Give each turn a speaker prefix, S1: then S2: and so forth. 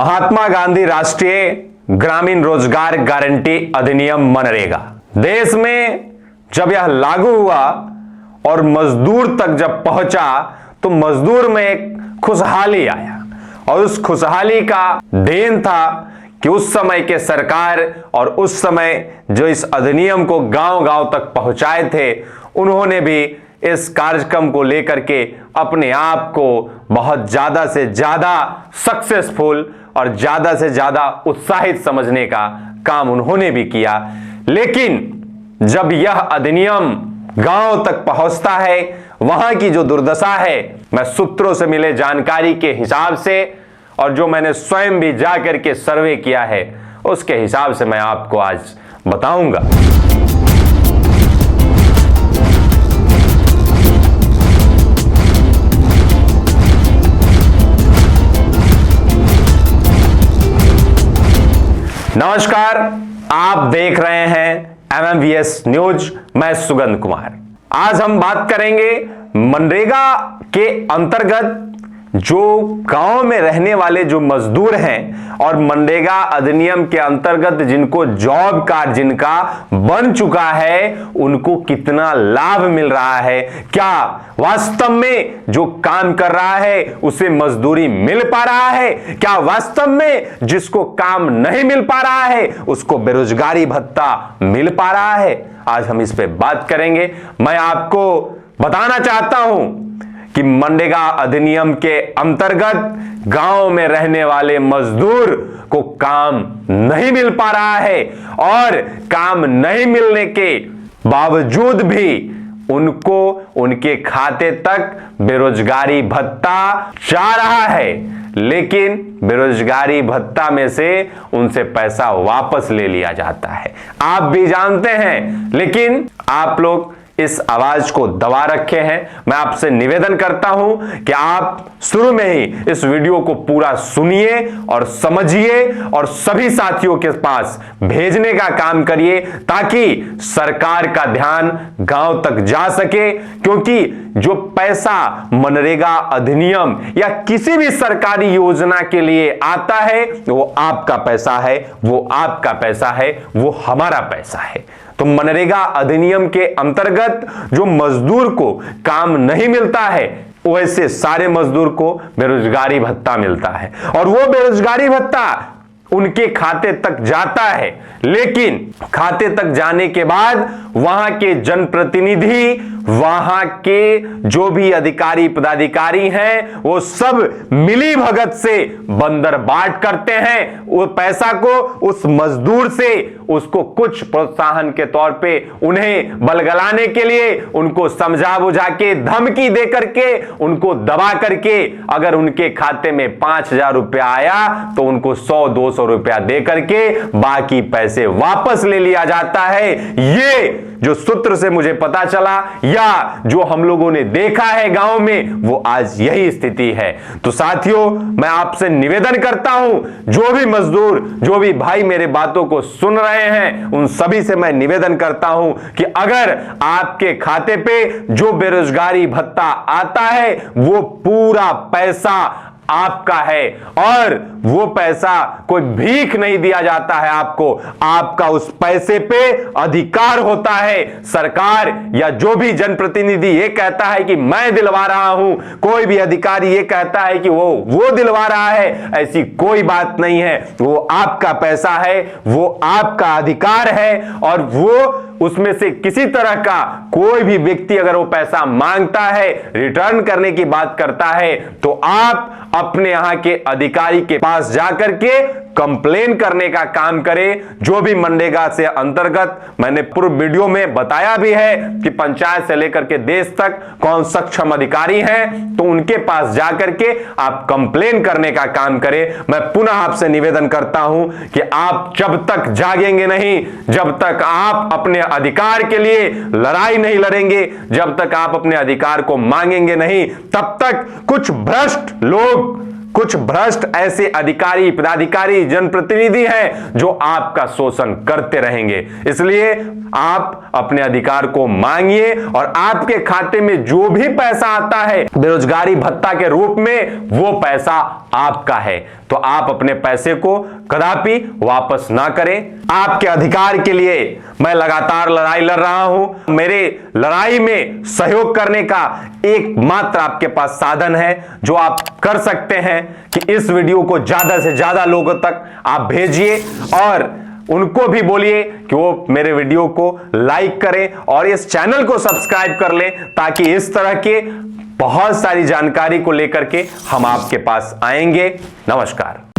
S1: महात्मा गांधी राष्ट्रीय ग्रामीण रोजगार गारंटी अधिनियम मनरेगा देश में जब यह लागू हुआ और मजदूर तक जब पहुंचा तो मजदूर में एक खुशहाली आया और उस खुशहाली का देन था कि उस समय के सरकार और उस समय जो इस अधिनियम को गांव-गांव तक पहुंचाए थे उन्होंने भी इस कार्यक्रम को लेकर के अपने आप को बहुत ज्यादा से ज्यादा सक्सेसफुल और ज्यादा से ज्यादा उत्साहित समझने का काम उन्होंने भी किया। लेकिन जब यह अधिनियम गांव तक पहुंचता है वहां की जो दुर्दशा है, मैं सूत्रों से मिले जानकारी के हिसाब से और जो मैंने स्वयं भी जाकर के सर्वे किया है उसके हिसाब से मैं आपको आज बताऊंगा। नमस्कार, आप देख रहे हैं MMVS न्यूज। मैं सुगंध कुमार। आज हम बात करेंगे मनरेगा के अंतर्गत जो गांव में रहने वाले जो मजदूर हैं और मनरेगा अधिनियम के अंतर्गत जिनको जॉब कार्ड जिनका बन चुका है उनको कितना लाभ मिल रहा है, क्या वास्तव में जो काम कर रहा है उसे मजदूरी मिल पा रहा है, क्या वास्तव में जिसको काम नहीं मिल पा रहा है उसको बेरोजगारी भत्ता मिल पा रहा है। आज हम इस पे बात करेंगे। मैं आपको बताना चाहता हूं कि मनरेगा अधिनियम के अंतर्गत गांव में रहने वाले मजदूर को काम नहीं मिल पा रहा है और काम नहीं मिलने के बावजूद भी उनको उनके खाते तक बेरोजगारी भत्ता जा रहा है, लेकिन बेरोजगारी भत्ता में से उनसे पैसा वापस ले लिया जाता है। आप भी जानते हैं, लेकिन आप लोग इस आवाज को दबा रखे हैं। मैं आपसे निवेदन करता हूं कि आप शुरू में ही इस वीडियो को पूरा सुनिए और समझिए और सभी साथियों के पास भेजने का काम करिए ताकि सरकार का ध्यान गांव तक जा सके, क्योंकि जो पैसा मनरेगा अधिनियम या किसी भी सरकारी योजना के लिए आता है वो आपका पैसा है, वो आपका पैसा है, वो हमारा पैसा है। तो मनरेगा अधिनियम के अंतर्गत जो मजदूर को काम नहीं मिलता है वैसे सारे मजदूर को बेरोजगारी भत्ता मिलता है और वो बेरोजगारी भत्ता उनके खाते तक जाता है, लेकिन खाते तक जाने के बाद वहां के जनप्रतिनिधि, वहां के जो भी अधिकारी पदाधिकारी हैं वो सब मिली भगत से बंदरबाट करते हैं। वो पैसा को उस मजदूर से उसको कुछ प्रोत्साहन के तौर पे उन्हें बलगलाने के लिए उनको समझा बुझा के धमकी दे करके उनको दबा करके अगर उनके खाते में 5,000 रुपया आया तो उनको 100-200 रुपया दे करके बाकी पैसे वापस ले लिया जाता है। ये जो सूत्र से मुझे पता चला या जो हम लोगों ने देखा है गांव में, वो आज यही स्थिति है। तो साथियों, मैं आपसे निवेदन करता हूं, जो भी मजदूर, जो भी भाई मेरे बातों को सुन रहे हैं, उन सभी से मैं निवेदन करता हूं कि अगर आपके खाते पे जो बेरोजगारी भत्ता आता है वो पूरा पैसा आपका है और वो पैसा कोई भीख नहीं दिया जाता है आपको, आपका उस पैसे पे अधिकार होता है। सरकार या जो भी जनप्रतिनिधि ये कहता है कि मैं दिलवा रहा हूं, कोई भी अधिकारी ये कहता है कि वो दिलवा रहा है, ऐसी कोई बात नहीं है। वो आपका पैसा है, वो आपका अधिकार है और वो उसमें से किसी तरह का कोई भी व्यक्ति अगर वो पैसा मांगता है, रिटर्न करने की बात करता है, तो आप अपने यहां के अधिकारी के पास जाकर के कंप्लेन करने का काम करें। जो भी मनरेगा से अंतर्गत मैंने पूर्व वीडियो में बताया भी है कि पंचायत से लेकर के देश तक कौन सक्षम अधिकारी हैं, तो उनके पास जाकर के आप कंप्लेन करने का काम करें। मैं पुनः आपसे निवेदन करता हूं कि आप जब तक जागेंगे नहीं, जब तक आप अपने अधिकार के लिए लड़ाई नहीं लड़ेंगे, जब तक आप अपने अधिकार को मांगेंगे नहीं, तब तक कुछ भ्रष्ट लोग कुछ भ्रष्ट ऐसे अधिकारी, पदाधिकारी, जनप्रतिनिधि हैं जो आपका शोषण करते रहेंगे। इसलिए आप अपने अधिकार को मांगिए और आपके खाते में जो भी पैसा आता है बेरोजगारी भत्ता के रूप में, वो पैसा आपका है। तो आप अपने पैसे को कदापि वापस ना करें। आपके अधिकार के लिए मैं लगातार लड़ाई लड़ रहा हूं। मेरे लड़ाई में सहयोग करने का एकमात्र आपके पास साधन है जो आप कर सकते हैं कि इस वीडियो को ज्यादा से ज्यादा लोगों तक आप भेजिए और उनको भी बोलिए कि वो मेरे वीडियो को लाइक करें और इस चैनल को सब्सक्राइब कर लें, ताकि इस तरह के बहुत सारी जानकारी को लेकर के हम आपके पास आएंगे। नमस्कार।